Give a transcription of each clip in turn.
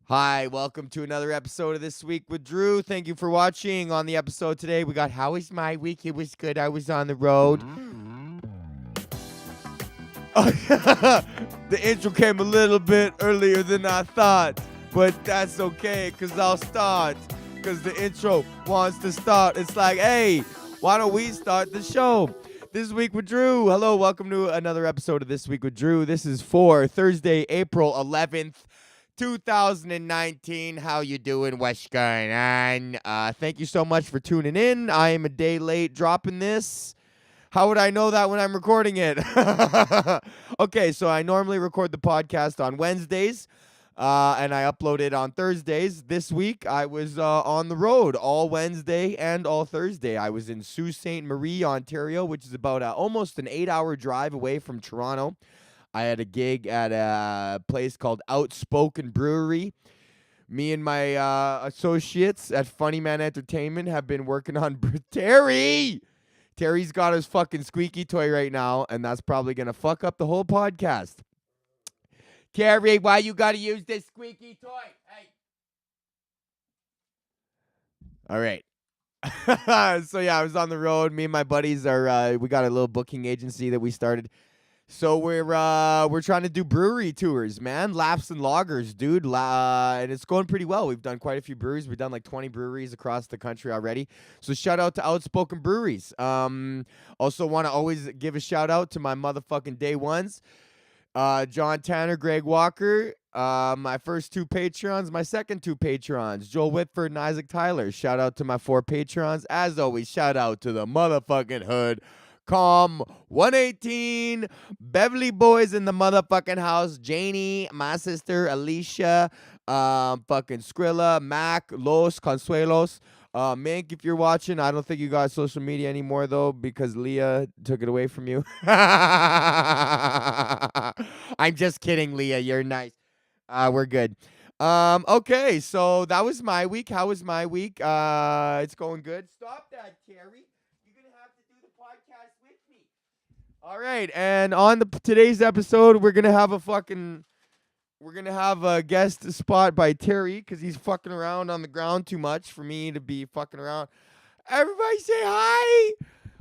Hi, welcome to another episode of This Week with Drew. Thank you for watching. On the episode today, we got How Was My Week? It was good. I was on the road. The intro came a little bit earlier than I thought, but that's okay, because I'll start, because the intro wants to start. It's like, hey, why don't we start the show? This Week with Drew. Hello, welcome to another episode of This Week with Drew. This is for Thursday, April 11th. 2019. How you doing? What's going on? Thank you so much for tuning in. I am a day late dropping this. How would I know that when I'm recording it? Okay, so I normally record the podcast on Wednesdays, and I upload it on Thursdays. This week, I was on the road all Wednesday and all Thursday. I was in Sault Ste. Marie, Ontario, which is about almost an 8-hour drive away from Toronto. I had a gig at a place called Outspoken Brewery. Me and my associates at Funny Man Entertainment have been working on Terry. Terry's got his fucking squeaky toy right now, and that's probably gonna fuck up the whole podcast. Terry, why you gotta use this squeaky toy? Hey. All right. So yeah, I was on the road. Me and my buddies are we got a little booking agency that we started. So we're trying to do brewery tours, man. Laps and lagers, dude. And it's going pretty well. We've done quite a few breweries. We've done like 20 breweries across the country already. So shout out to Outspoken Breweries. Also want to always give a shout out to my motherfucking day ones. John Tanner, Greg Walker. My first two patrons, my second two patrons, Joel Whitford and Isaac Tyler. Shout out to my 4 patrons. As always, shout out to the motherfucking hood. Calm 118 Beverly boys in the motherfucking house. Janie, my sister Alicia, fucking Skrilla, Mac, Los Consuelos. Mink, if you're watching, I don't think you got social media anymore though because Leah took it away from you. I'm just kidding, Leah. You're nice. We're good. Okay, so that was my week. How was my week? It's going good. Stop that, Terry. Podcast with me. All right, and on today's episode, we're gonna have a guest spot by Terry because he's fucking around on the ground too much for me to be fucking around. Everybody say hi.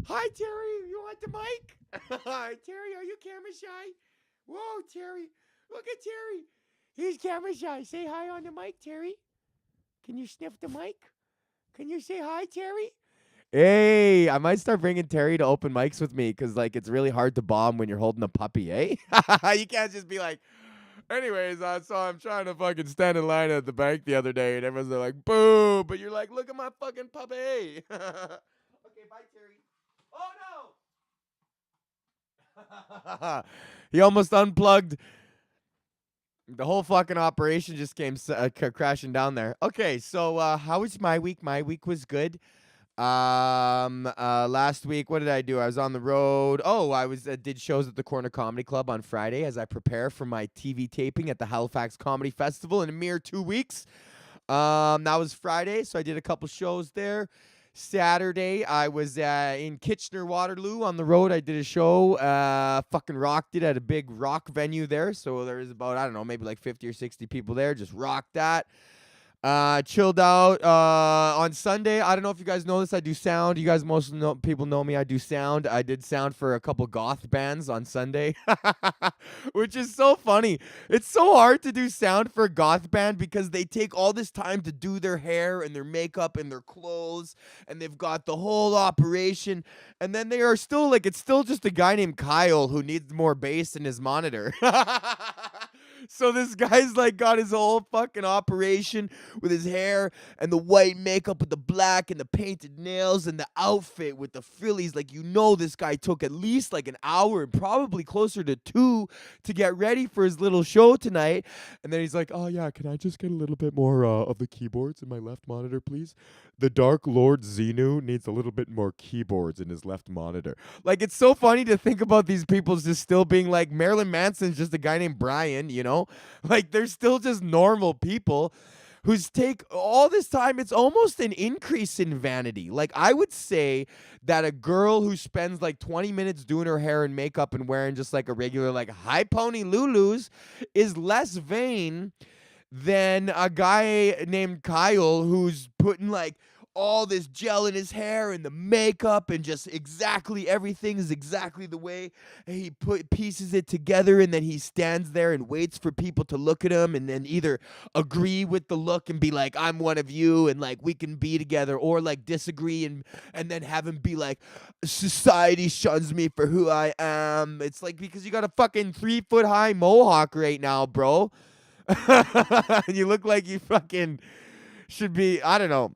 Hi, Terry. You want the mic? Hi, Terry. Are you camera shy? Whoa, Terry. Look at Terry. He's camera shy. Say hi on the mic, Terry. Can you sniff the mic? Can you say hi, Terry? Hey, I might start bringing Terry to open mics with me because, like, it's really hard to bomb when you're holding a puppy, eh? You can't just be like, anyways, so I'm trying to fucking stand in line at the bank the other day, and everyone's like, boo, but you're like, look at my fucking puppy. Okay, bye, Terry. Oh, no! He almost unplugged. The whole fucking operation just came crashing down there. Okay, so how was my week? My week was good. Last week, what did I do? I was on the road. Oh, I was did shows at the Corner Comedy Club on Friday as I prepare for my TV taping at the Halifax Comedy Festival in a mere 2 weeks. That was Friday, so I did a couple shows there. Saturday, I was in Kitchener, Waterloo on the road. I did a show, fucking rocked it at a big rock venue there. So there was about, I don't know, maybe like 50 or 60 people there. Just rocked that. Chilled out on Sunday. I don't know if you guys know this. I do sound. You guys, most people know me. I do sound. I did sound for a couple goth bands on Sunday, which is so funny. It's so hard to do sound for a goth band because they take all this time to do their hair and their makeup and their clothes, and they've got the whole operation. And then they are still like, it's still just a guy named Kyle who needs more bass in his monitor. So this guy's like got his whole fucking operation with his hair and the white makeup with the black and the painted nails and the outfit with the frillies. Like, you know, this guy took at least like an hour and probably closer to 2 to get ready for his little show tonight. And then he's like, oh yeah, can I just get a little bit more of the keyboards in my left monitor, please? The Dark Lord Xenu needs a little bit more keyboards in his left monitor. Like, it's so funny to think about these people just still being like, Marilyn Manson's just a guy named Brian, you know? Like, they're still just normal people who's take all this time. It's almost an increase in vanity. Like, I would say that a girl who spends like 20 minutes doing her hair and makeup and wearing just like a regular like high pony Lulus is less vain than a guy named Kyle who's putting like all this gel in his hair and the makeup and just exactly everything is exactly the way he pieces it together, and then he stands there and waits for people to look at him and then either agree with the look and be like, I'm one of you and like we can be together, or like disagree and then have him be like, society shuns me for who I am. It's like, because you got a fucking 3-foot high mohawk right now, bro. And you look like you fucking should be, I don't know.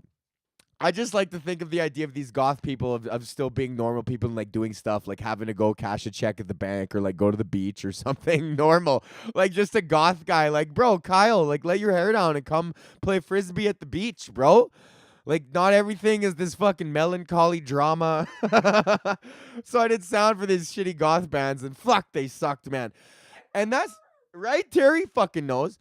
I just like to think of the idea of these goth people of still being normal people and like doing stuff like having to go cash a check at the bank or like go to the beach or something normal. Like just a goth guy. Like, bro, Kyle, like let your hair down and come play frisbee at the beach, bro. Like not everything is this fucking melancholy drama. So I did sound for these shitty goth bands and fuck, they sucked, man. And that's right, Terry fucking knows.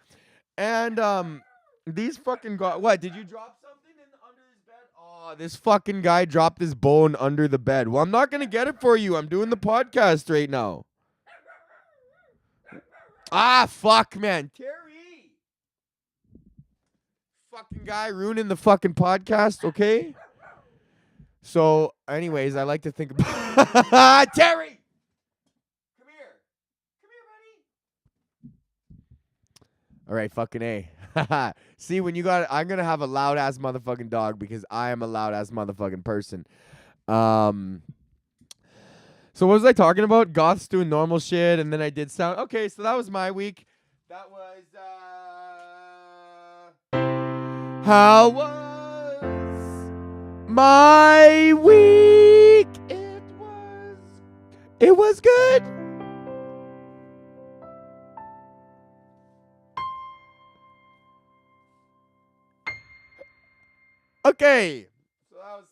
And these fucking what, did you drop something under his bed? Oh, this fucking guy dropped his bone under the bed. Well, I'm not gonna get it for you. I'm doing the podcast right now. Ah, fuck, man. Terry! Fucking guy ruining the fucking podcast, okay? So, anyways, I like to think about Terry! Come here. Come here, buddy. All right, fucking A. See, when you got, I'm gonna have a loud ass motherfucking dog because I am a loud ass motherfucking person. So what was I talking about? Goths doing normal shit, and then I did sound. Okay, so that was my week. That was how was my week? It was good. Okay. So that was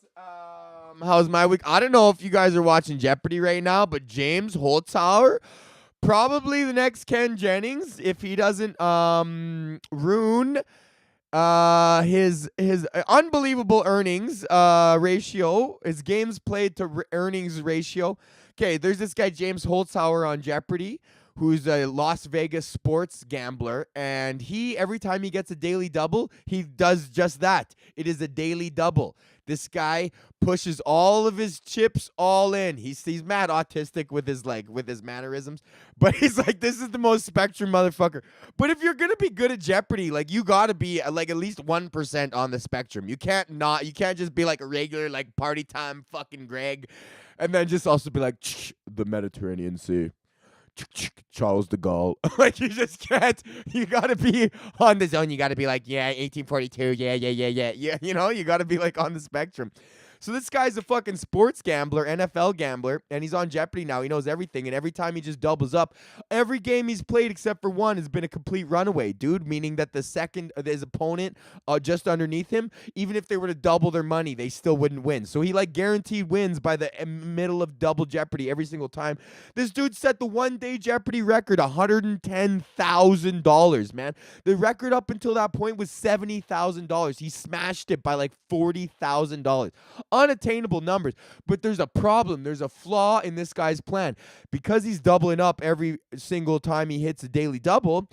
how's my week? I don't know if you guys are watching Jeopardy right now, but James Holzhauer, probably the next Ken Jennings, if he doesn't ruin his unbelievable earnings ratio, his games played to earnings ratio. Okay, there's this guy James Holzhauer on Jeopardy, who's a Las Vegas sports gambler, and he, every time he gets a daily double, he does just that. It is a daily double. This guy pushes all of his chips all in. He's mad autistic with his mannerisms, but he's like, this is the most spectrum motherfucker. But if you're gonna be good at Jeopardy, like you gotta be like at least 1% on the spectrum. You can't just be like a regular like party time fucking Greg, and then just also be like the Mediterranean Sea. Charles de Gaulle. Like you just can't. You gotta be on the zone. You gotta be like, yeah, 1842. Yeah. You know, you gotta be like on the spectrum. So this guy's a fucking sports gambler, NFL gambler, and he's on Jeopardy now. He knows everything, and every time he just doubles up. Every game he's played except for one has been a complete runaway, dude, meaning that his opponent just underneath him, even if they were to double their money, they still wouldn't win. So he like guaranteed wins by the middle of double Jeopardy every single time. This dude set the one-day Jeopardy record, $110,000, man. The record up until that point was $70,000. He smashed it by like $40,000. Unattainable numbers. But there's a problem. There's a flaw in this guy's plan. Because he's doubling up every single time he hits a daily double,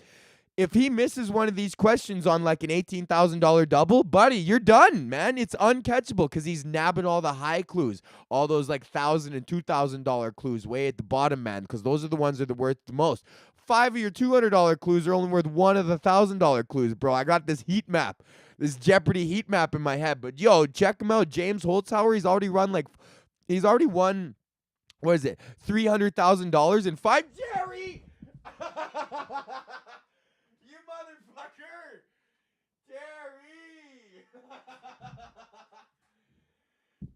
if he misses one of these questions on like an $18,000 double, buddy, you're done, man. It's uncatchable because he's nabbing all the high clues, all those like $1,000 and $2,000 clues way at the bottom, man, because those are the ones that are worth the most. 5 of your $200 clues are only worth one of the $1,000 clues, bro. I got this heat map. This Jeopardy heat map in my head. But yo, check him out. James Holzhauer, he's already won, what is it, $300,000 in 5. Jerry! You motherfucker!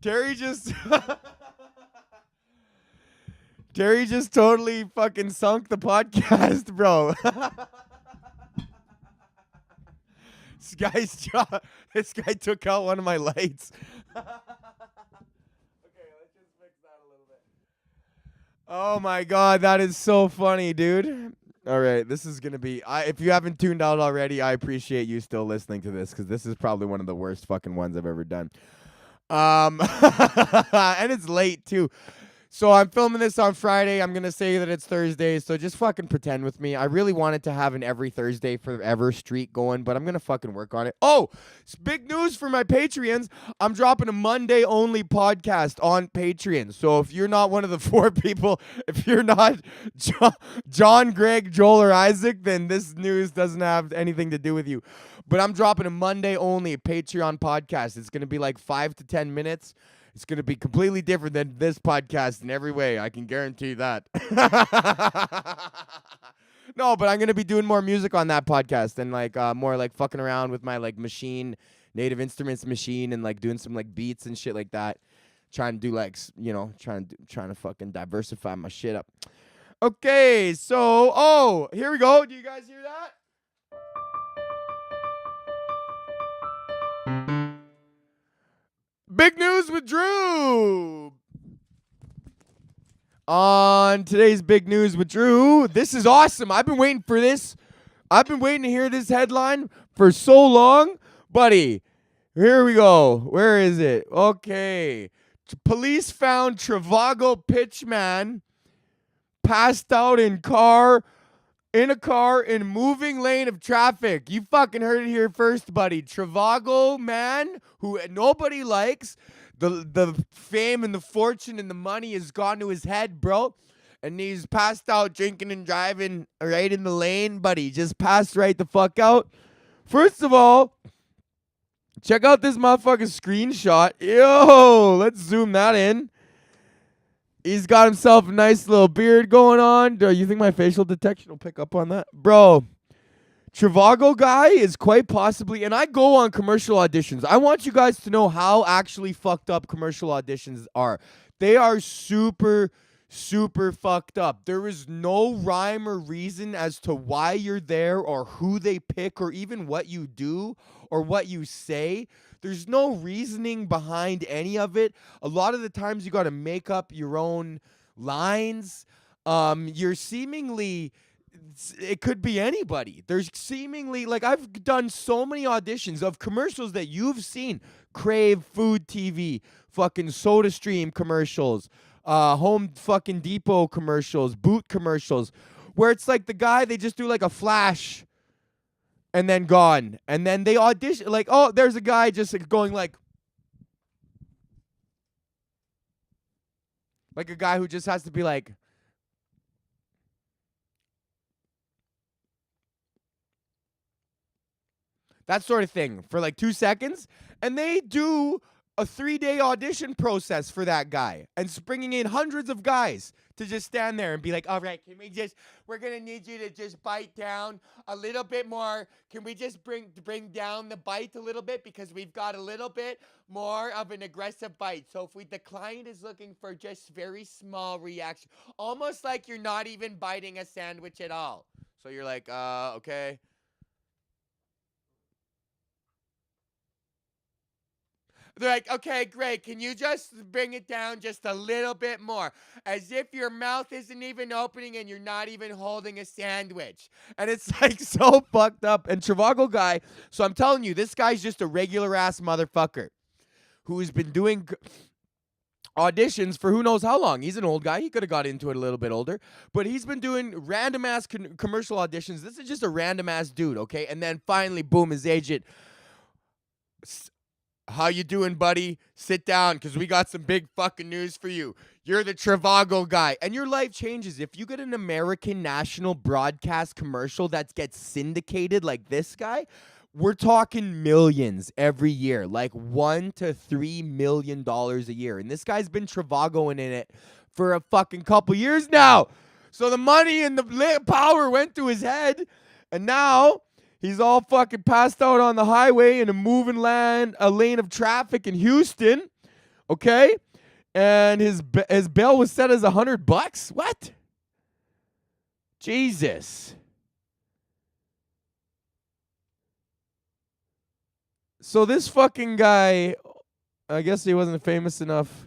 Terry! Terry just totally fucking sunk the podcast, bro. This guy took out one of my lights. Okay, let's just fix that a little bit. Oh my god, that is so funny, dude. All right, this is gonna be. If you haven't tuned out already, I appreciate you still listening to this because this is probably one of the worst fucking ones I've ever done. And it's late too. So I'm filming this on Friday. I'm going to say that it's Thursday, so just fucking pretend with me. I really wanted to have an every Thursday forever streak going, but I'm going to fucking work on it. Oh, it's big news for my Patreons. I'm dropping a Monday-only podcast on Patreon. So if you're not one of the 4 people, if you're not John, Greg, Joel, or Isaac, then this news doesn't have anything to do with you. But I'm dropping a Monday-only Patreon podcast. It's going to be like 5 to 10 minutes. It's going to be completely different than this podcast in every way. I can guarantee that. No, but I'm going to be doing more music on that podcast and like more like fucking around with my like machine, Native Instruments machine, and like doing some like beats and shit like that. Trying to do like, trying to fucking diversify my shit up. Okay, so, here we go. Do you guys hear that? Big news with Drew. On today's Big News with Drew, this is awesome. I've been waiting for this. I've been waiting to hear this headline for so long. Buddy, here we go. Where is it? Okay. Police found Trivago pitchman passed out in a car in moving lane of traffic. You fucking heard it here first, buddy. Trivago man who nobody likes. The fame and the fortune and the money has gone to his head, bro. And he's passed out drinking and driving right in the lane, buddy. Just passed right the fuck out. First of all, check out this motherfucking screenshot. Yo, let's zoom that in. He's got himself a nice little beard going on. Do you think my facial detection will pick up on that? Bro, Trivago guy is quite possibly, and I go on commercial auditions. I want you guys to know how actually fucked up commercial auditions are. They are super, super fucked up. There is no rhyme or reason as to why you're there or who they pick or even what you do or what you say. There's no reasoning behind any of it. A lot of the times you got to make up your own lines. You're seemingly, it could be anybody. There's seemingly, like I've done so many auditions of commercials that you've seen. Crave Food TV, fucking SodaStream commercials, Home fucking Depot commercials, Boot commercials, where it's like the guy, they just do like a flash and then gone. And then they audition, like, oh, there's a guy just going like a guy who just has to be like, that sort of thing for like 2 seconds. And they do a 3-day audition process for that guy and bringing in hundreds of guys to just stand there and be like, all right, we're going to need you to just bite down a little bit more. Can we just bring down the bite a little bit because we've got a little bit more of an aggressive bite. So if the client is looking for just very small reaction, almost like you're not even biting a sandwich at all. So you're like, okay. They're like, okay, great. Can you just bring it down just a little bit more? As if your mouth isn't even opening and you're not even holding a sandwich. And it's like so fucked up. And Trivago guy, so I'm telling you, this guy's just a regular ass motherfucker who's been doing auditions for who knows how long. He's an old guy. He could have got into it a little bit older. But he's been doing random ass commercial auditions. This is just a random ass dude, okay? And then finally, boom, his agent. How you doing, buddy? Sit down, because we got some big fucking news for you. You're the Trivago guy. And your life changes. If you get an American national broadcast commercial that gets syndicated like this guy, we're talking millions every year. Like $1 to $3 million a year. And this guy's been Trivagoing in it for a fucking couple years now. So the money and the power went to his head. And now he's all fucking passed out on the highway in a lane of traffic in Houston, okay? And his bail was set as $100. What? Jesus. So this fucking guy, I guess he wasn't famous enough.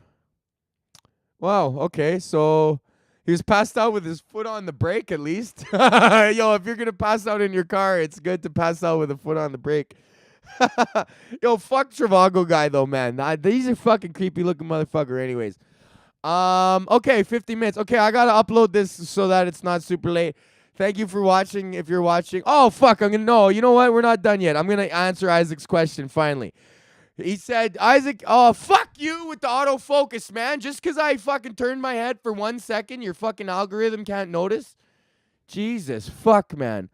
Wow, okay, so he was passed out with his foot on the brake, at least. Yo, if you're going to pass out in your car, it's good to pass out with a foot on the brake. Yo, fuck Trivago guy, though, man. He's a fucking creepy-looking motherfucker anyways. Okay, 50 minutes. Okay, I gotta upload this so that it's not super late. Thank you for watching. If you're watching, oh fuck, no. You know what? We're not done yet. I'm gonna answer Isaac's question finally. He said, Isaac, oh fuck you with the autofocus, man. Just because I fucking turned my head for 1 second, your fucking algorithm can't notice. Jesus, fuck, man.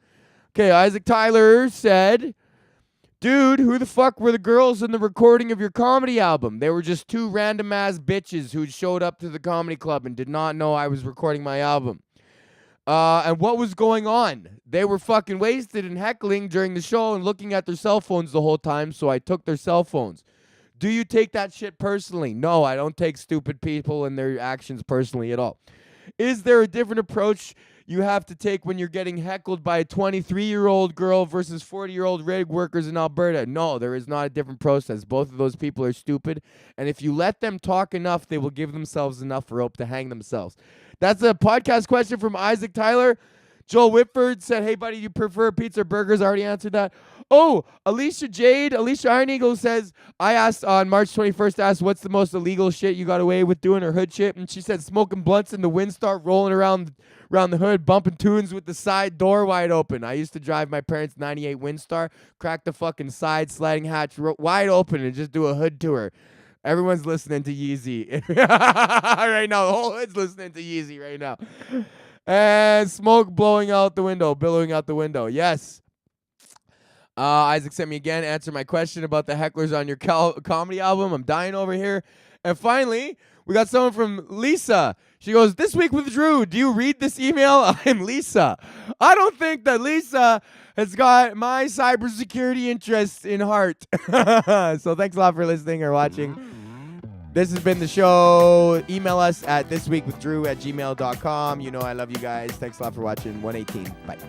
Okay, Isaac Tyler said, dude, who the fuck were the girls in the recording of your comedy album? They were just two random ass bitches who showed up to the comedy club and did not know I was recording my album. And what was going on? They were fucking wasted and heckling during the show and looking at their cell phones the whole time, so I took their cell phones. Do you take that shit personally? No, I don't take stupid people and their actions personally at all. Is there a different approach you have to take when you're getting heckled by a 23-year-old girl versus 40-year-old rig workers in Alberta? No, there is not a different process. Both of those people are stupid, and if you let them talk enough, they will give themselves enough rope to hang themselves. That's a podcast question from Isaac Tyler. Joel Whitford said, hey, buddy, do you prefer pizza or burgers? I already answered that. Oh, Alicia Iron Eagle says, I asked on March 21st, what's the most illegal shit you got away with doing or hood shit? And she said, smoking blunts in the Windstar, rolling around the hood, bumping tunes with the side door wide open. I used to drive my parents' 98 Windstar, crack the fucking side sliding hatch wide open and just do a hood tour. Everyone's listening to Yeezy right now. The whole hood's listening to Yeezy right now. And smoke billowing out the window. Yes. Isaac sent me again. Answer my question about the hecklers on your comedy album. I'm dying over here. And finally, we got someone from Lisa. She goes, This Week with Drew. Do you read this email? I'm Lisa. I don't think that Lisa has got my cybersecurity interests in heart. So thanks a lot for listening or watching. This has been the show. Email us at thisweekwithdrew@gmail.com. You know I love you guys. Thanks a lot for watching. 118. Bye.